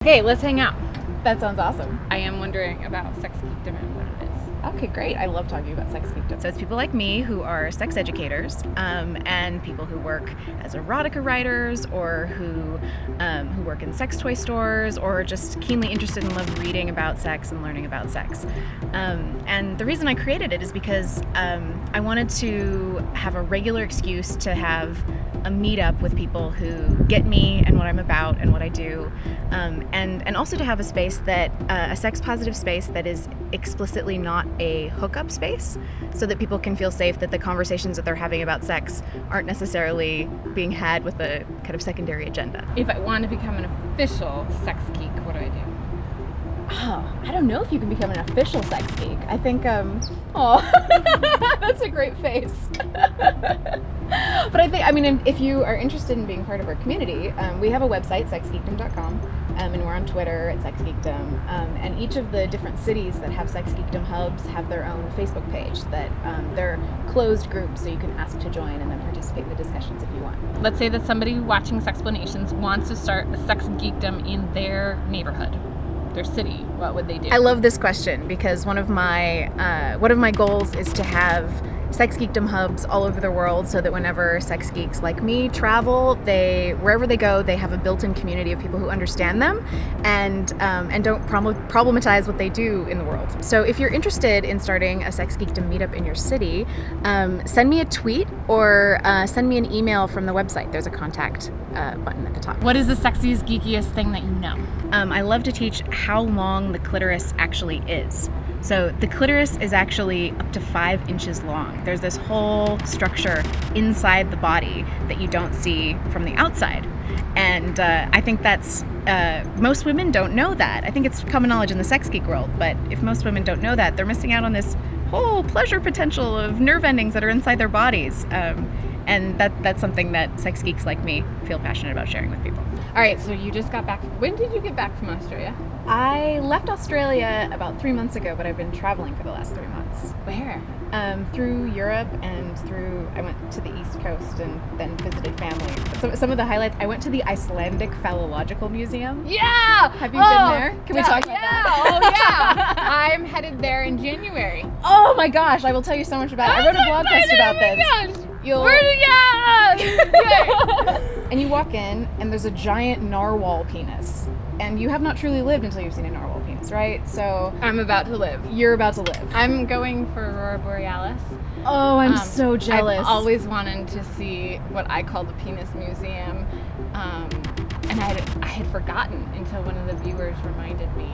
Okay, let's hang out. That sounds awesome. I am wondering about Sexgeekdom and what it is. Okay, great. I love talking about Sexgeekdom. So it's people like me who are sex educators, and people who work as erotica writers, or who work in sex toy stores, or just keenly interested and love reading about sex and learning about sex. And the reason I created it is because I wanted to have a regular excuse to have a meetup with people who get me and what I'm about and what I do, and also to have a space that a sex positive space that is explicitly not a hookup space, so that people can feel safe that the conversations that they're having about sex aren't necessarily being had with a kind of secondary agenda. If I want to become an official sex geek, what do I do? Oh, I don't know if you can become an official sex geek. I think, that's a great face. But if you are interested in being part of our community, we have a website, sexgeekdom.com, and we're on Twitter at Sexgeekdom. And each of the different cities that have Sexgeekdom hubs have their own Facebook page that they're closed groups, so you can ask to join and then participate in the discussions if you want. Let's say that somebody watching Sexplanations wants to start a sex geekdom in their neighborhood, their city. What would they do? I love this question because one of my goals is to have sex geekdom hubs all over the world, so that whenever sex geeks like me travel, wherever they go, they have a built-in community of people who understand them and don't problematize what they do in the world. So if you're interested in starting a sex geekdom meetup in your city, send me a tweet or send me an email from the website. There's a contact button at the top. What is the sexiest, geekiest thing that you know? I love to teach how long the clitoris actually is. So the clitoris is actually up to 5 inches long. There's this whole structure inside the body that you don't see from the outside. And I think that's, most women don't know that. I think it's common knowledge in the sex geek world, but if most women don't know that, they're missing out on this whole pleasure potential of nerve endings that are inside their bodies. And that's something that sex geeks like me feel passionate about sharing with people. All right, so you just got back. When did you get back from Australia? I left Australia about 3 months ago, but I've been traveling for the last 3 months. Where? Through Europe and I went to the East Coast and then visited family. So some of the highlights, I went to the Icelandic Phallological Museum. Yeah! Have you been there? Can we talk about that? Oh, yeah! I'm headed there in January. Oh my gosh, I will tell you so much about it. I wrote a blog post about this. And you walk in, and there's a giant narwhal penis. And you have not truly lived until you've seen a narwhal penis, right? So I'm about to live. You're about to live. I'm going for Aurora Borealis. Oh, I'm so jealous. I've always wanted to see what I call the penis museum. And I had forgotten until one of the viewers reminded me.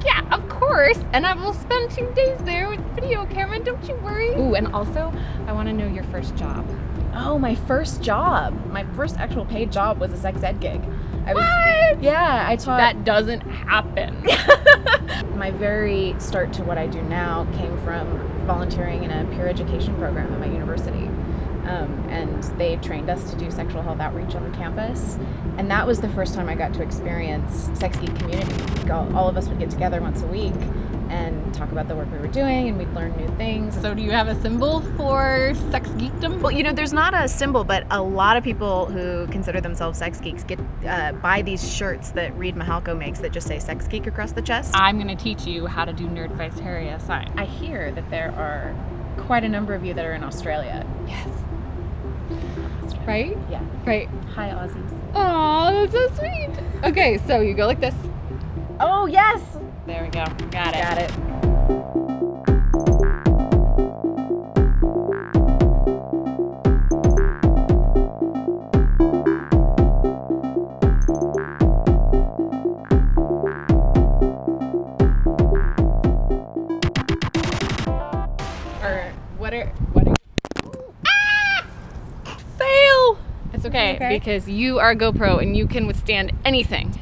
Yeah, of course. And I will spend 2 days there with video camera, don't you worry. Ooh, and also, I want to know your first job. Oh, my first job. My first actual paid job was a sex ed gig. What? Yeah, I taught. That doesn't happen. My very start to what I do now came from volunteering in a peer education program at my university. And they trained us to do sexual health outreach on the campus. And that was the first time I got to experience sex geek community. All of us would get together once a week and talk about the work we were doing, and we'd learn new things. So do you have a symbol for sex geekdom? Well, there's not a symbol, but a lot of people who consider themselves sex geeks buy these shirts that Reed Mahalko makes that just say sex geek across the chest. I'm going to teach you how to do nerd face Harry aside. I hear that there are quite a number of you that are in Australia. Yes. Right? Yeah. Right. Hi, Aussies. Oh, that's so sweet. Okay, so you go like this. Oh, yes! There we go. Got it. Got it. What are Fail! It's okay, because you are a GoPro and you can withstand anything.